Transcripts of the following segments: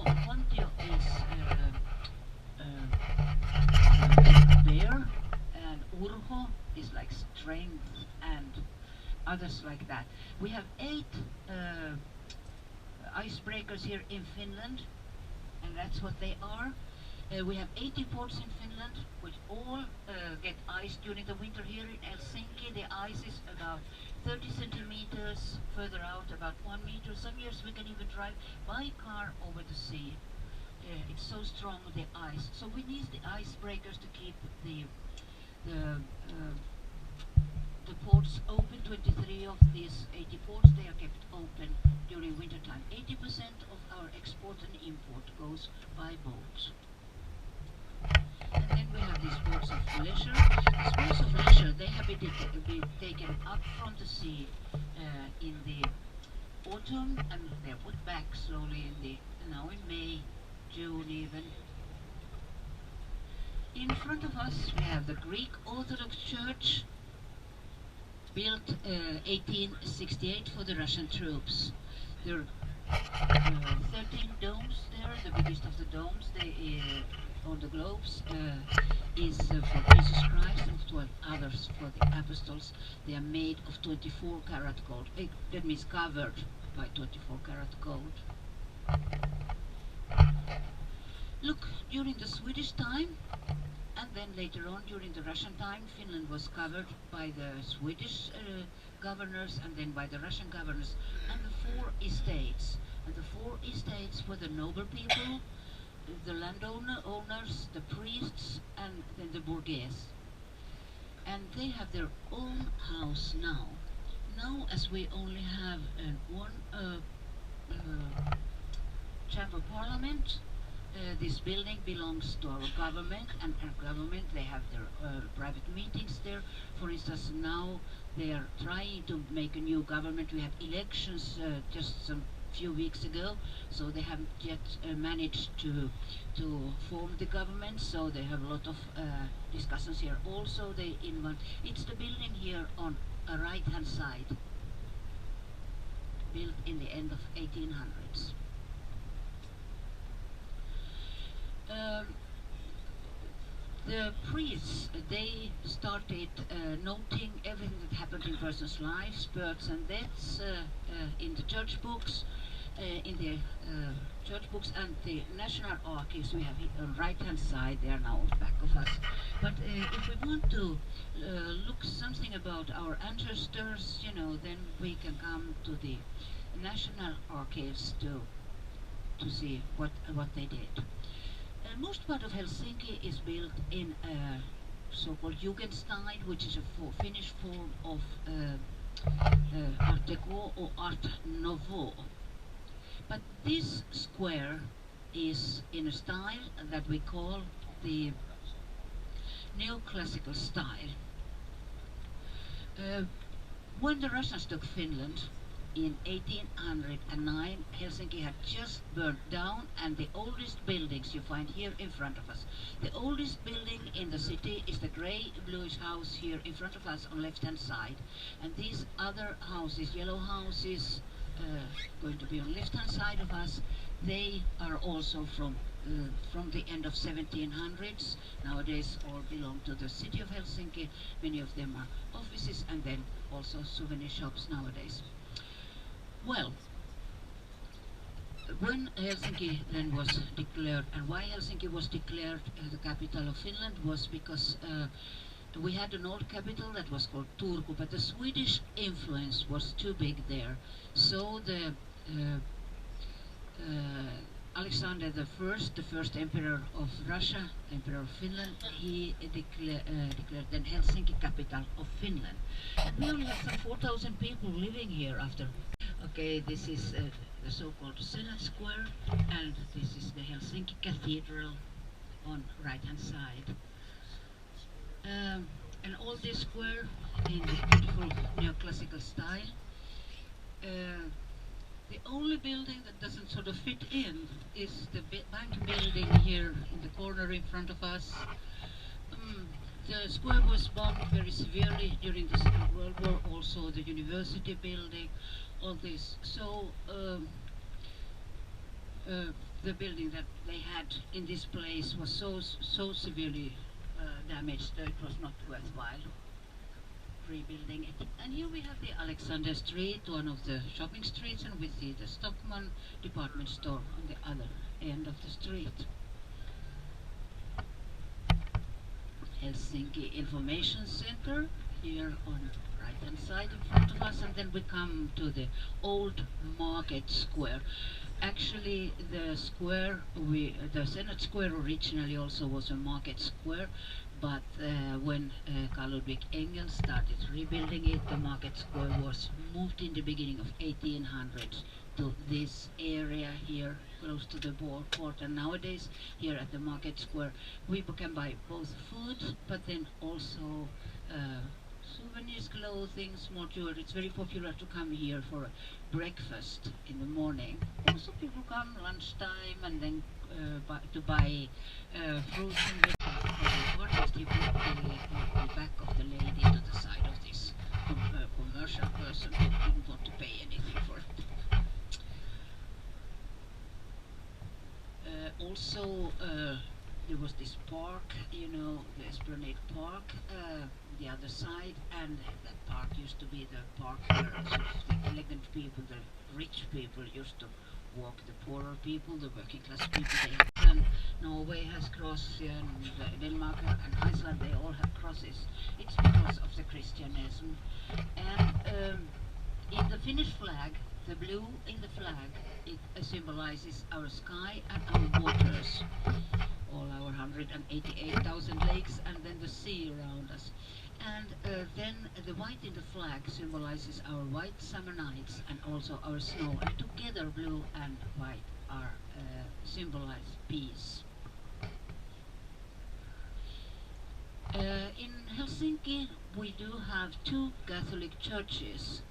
Pontio is like bear, and Urho is like strength, and others like that. We have 8 icebreakers here in Finland, and that's what they are. We have 80 ports in Finland, which all get ice during the winter. Here in Helsinki, the ice is about 30 centimeters further out, about 1 meter. Some years we can even drive by car over the sea. It's so strong, the ice. So we need the icebreakers to keep the the ports open. 23 of these 80 ports, they are kept open during winter time. 80% of our export and import goes by boat. And then we have these sports of leisure. The sports of leisure, they have been taken up from the sea in the autumn, and they're put back slowly in the now in May, June even. In front of us we have the Greek Orthodox Church, built 1868 for the Russian troops. There are 13 domes there. The biggest of the domes, on the globes, is for Jesus Christ, and 12 others for the apostles. They are made of 24 karat gold. That means covered by 24 karat gold. Look, during the Swedish time, and then later on during the Russian time, Finland was covered by the Swedish governors, and then by the Russian governors, and the 4 estates. And the 4 estates were the noble people, the landowners, the priests, and then the bourgeois. And they have their own house now. Now, as we only have one chamber parliament, this building belongs to our government, and our government, they have their private meetings there. For instance, now they are trying to make a new government. We had elections just some few weeks ago, so they haven't yet managed to form the government, so they have a lot of discussions here. Also, it's the building here on a right hand side, built in the end of 1800s. The priests, they started noting everything that happened in persons' lives, births and deaths, in the church books, and the national archives we have on right hand side. They are now on the back of us. But if we want to look something about our ancestors, then we can come to the national archives to see what they did. Most part of Helsinki is built in a so-called Jugendstil, which is a Finnish form of Art Deco or Art Nouveau. But this square is in a style that we call the neoclassical style. When the Russians took Finland, in 1809, Helsinki had just burnt down, and the oldest buildings you find here in front of us. The oldest building in the city is the grey bluish house here in front of us on left hand side, and these other houses, yellow houses, going to be on left hand side of us, they are also from the end of 1700s. Nowadays all belong to the city of Helsinki. Many of them are offices, and then also souvenir shops nowadays. Well, when Helsinki then was declared, and why Helsinki was declared the capital of Finland, was because we had an old capital that was called Turku, but the Swedish influence was too big there. So the Alexander the first emperor of Russia, emperor of Finland, he declared then Helsinki capital of Finland. And we only have some 4,000 people living here after. Okay, this is the so-called Senate Square, and this is the Helsinki Cathedral on right-hand side. And all this square in this beautiful neoclassical style. The only building that doesn't sort of fit in is the bank building here in the corner in front of us. The square was bombed very severely during the Second World War, also the university building, all this. So the building that they had in this place was so severely damaged that it was not worthwhile rebuilding it. And here we have the Alexander Street, one of the shopping streets, and we see the Stockmann department store on the other end of the street. Helsinki Information Center here on right hand side in front of us, and then we come to the old market square. Actually, the Senate Square originally also was a market square, but when Carl Ludwig Engels started rebuilding it, the market square was moved in the beginning of 1800s to this area here close to the port. And nowadays here at the market square we can buy both food but then also souvenirs, clothing, small jewelry. It's very popular to come here for breakfast in the morning. Also people come lunchtime and then to buy fruits and vegetables. For the artist, he put the back of the lady to the side of this commercial person who didn't want to pay anything for it. Also, there was this park, you know, the Esplanade Park, the other side, and that park used to be the park where sort of the elegant people, the rich people used to walk. The poorer people, the working class people, and Norway has crosses, and Denmark and Iceland, they all have crosses. It's because of the Christianism. And in the Finnish flag, the blue in the flag, it symbolizes our sky and our waters, all our 188,000 lakes, and then the sea around us. And then the white in the flag symbolizes our white summer nights and also our snow. And together, blue and white are symbolize peace. In Helsinki, we do have two Catholic churches.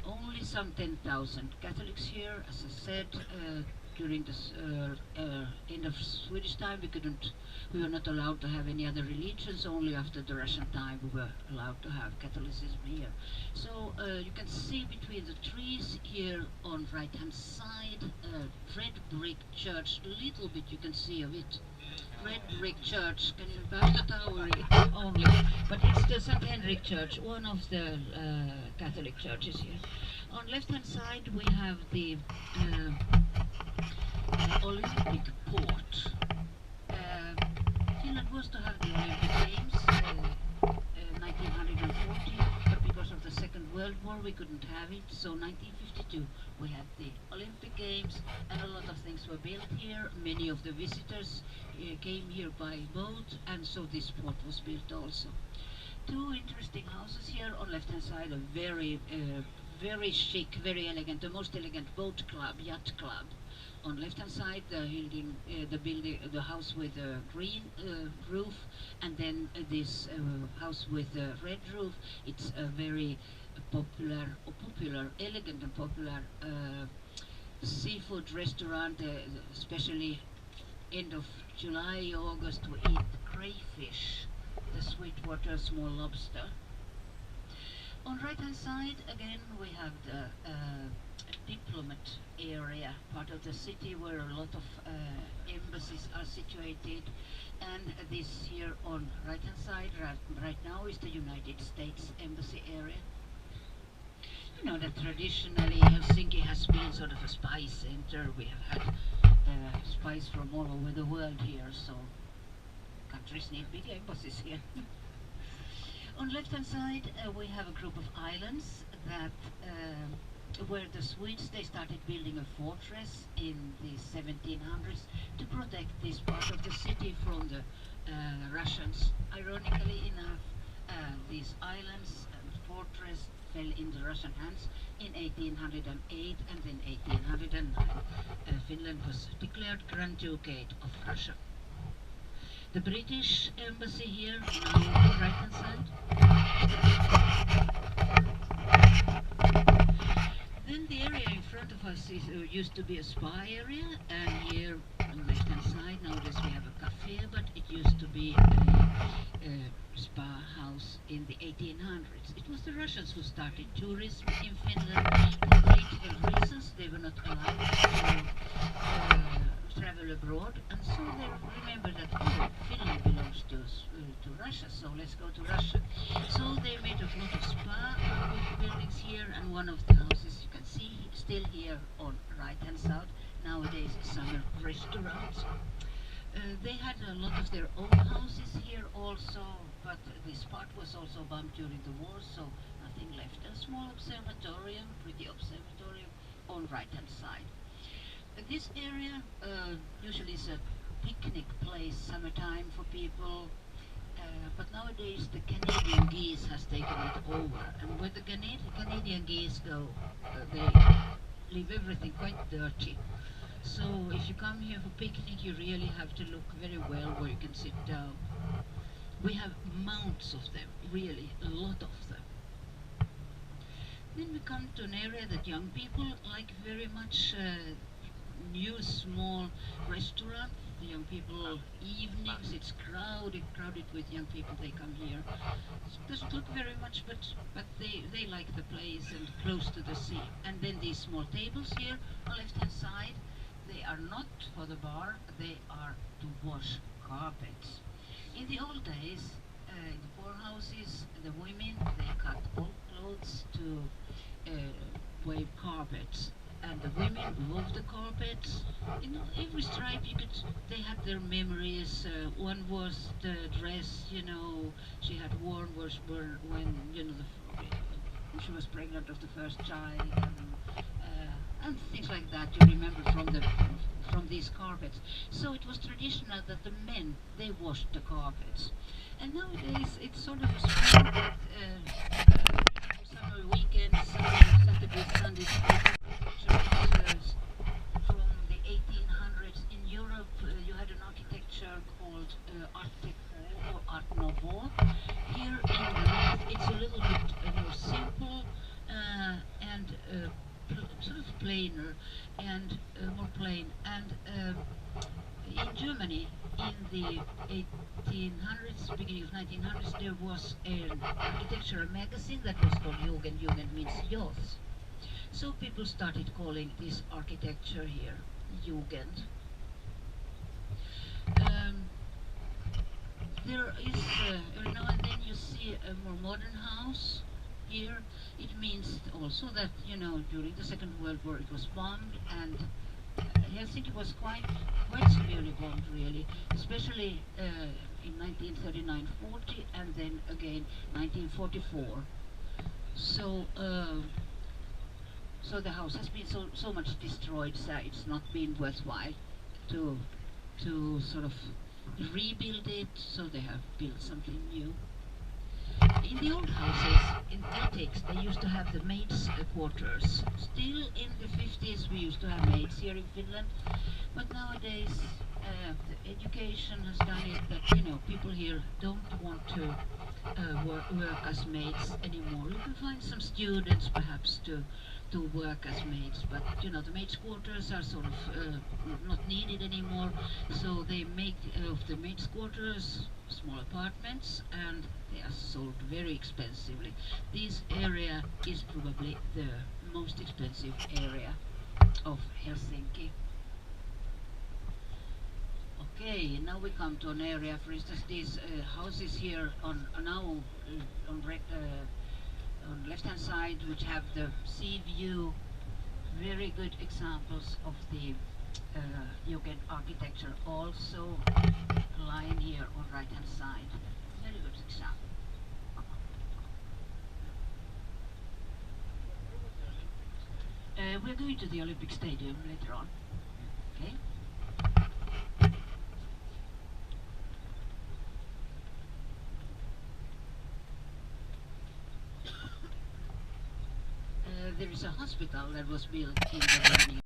Only some 10,000 Catholics here. As I said, during the end of Swedish time, we were not allowed to have any other religions. Only after the Russian time we were allowed to have Catholicism here. So you can see between the trees here on right hand side, red brick church. Little bit you can see of it. Red brick church, can you pass the tower only? But it's the St. Henrik Church, one of the Catholic churches here. On left hand side we have the Olympic port. Finland was to have the Olympic Games 1940, but because of the Second World War we couldn't have it, so 1952 we had the Olympic Games and a lot of things were built here. Many of the visitors came here by boat, and so this port was built also. Two interesting houses here on left hand side, a very chic, very elegant, the most elegant boat club, yacht club. On left hand side the house with a green roof, and then this house with a red roof. It's a very popular, elegant and popular seafood restaurant, especially end of July, August, we eat crayfish, the sweetwater small lobster. On right hand side again we have the diplomat area, part of the city where a lot of embassies are situated, and this here on right hand side right now is the United States Embassy area. You know that traditionally Helsinki has been sort of a spy center. We have had spies from all over the world here, so countries need big embassies here. On left hand side we have a group of islands that where the Swedes, they started building a fortress in the 1700s to protect this part of the city from the Russians. Ironically enough, these islands and fortress fell in the Russian hands in 1808, and then 1809 Finland was declared Grand Ducate of Russia. The British embassy here, now on the right hand side. Then the area in front of us used to be a spa area, and here on the left hand side nowadays we have a cafe, but it used to be a spa house in the 1800s. It was the Russians who started tourism in Finland for political reasons. They were not allowed abroad, and so they remember that, oh, Finland belongs to Russia, so let's go to Russia. So they made a lot of spa buildings here, and one of the houses you can see still here on right hand side nowadays summer restaurants. They had a lot of their own houses here also, but this part was also bombed during the war, so nothing left. A small observatorium, pretty observatorium, on right hand side. This area usually is a picnic place, summertime for people, but nowadays the Canadian geese has taken it over, and where the Canadian geese go, they leave everything quite dirty. So if you come here for picnic, you really have to look very well where you can sit down. We have mounts of them, really, a lot of them. Then we come to an area that young people like very much, new small restaurant. The young people evenings, it's crowded with young people. They come here. It doesn't look very much, but they like the place and close to the sea. And then these small tables here on left hand side, they are not for the bar. They are to wash carpets. In the old days, in the poorhouses, the women they cut old clothes to wave carpets, and the women wove the carpets. In every stripe, they had their memories. One was the dress, she had worn was when when she was pregnant of the first child, and things like that. You remember from these carpets. So it was traditional that the men they washed the carpets, and nowadays it's sort of a sport that summer weekends, Saturdays, Sundays, architecture from the 1800s in Europe. You had an architecture called Art Deco or Art Nouveau. Here in the north, it's a little bit more simple and sort of plainer and more plain. And in Germany, in the 1800s, beginning of 1900s, there was an architectural magazine that was called Jugend. Jugend means youth. So people started calling this architecture here Jugend. There is, every now and then you see a more modern house here. It means also that, during the Second World War it was bombed, and Helsinki was quite severely bombed, really, especially in 1939-40 and then again 1944. So so the house has been so much destroyed that it's not been worthwhile to sort of rebuild it. So they have built something new. In the old houses, in attics, they used to have the maids' quarters. Still in the 50s, we used to have maids here in Finland, but nowadays the education has done it that people here don't want to work as maids anymore. You can find some students perhaps to work as maids, but the maids' quarters are sort of not needed anymore. So they make of the maids' quarters small apartments, and they are sold very expensively. This area is probably the most expensive area of Helsinki. Okay, now we come to an area, for instance, these houses here on left hand side, which have the sea view. Very good examples of the Jugend architecture. Also line here on right hand side. Very good example. We're going to the Olympic Stadium later on. Okay. There is a hospital that was built in the beginning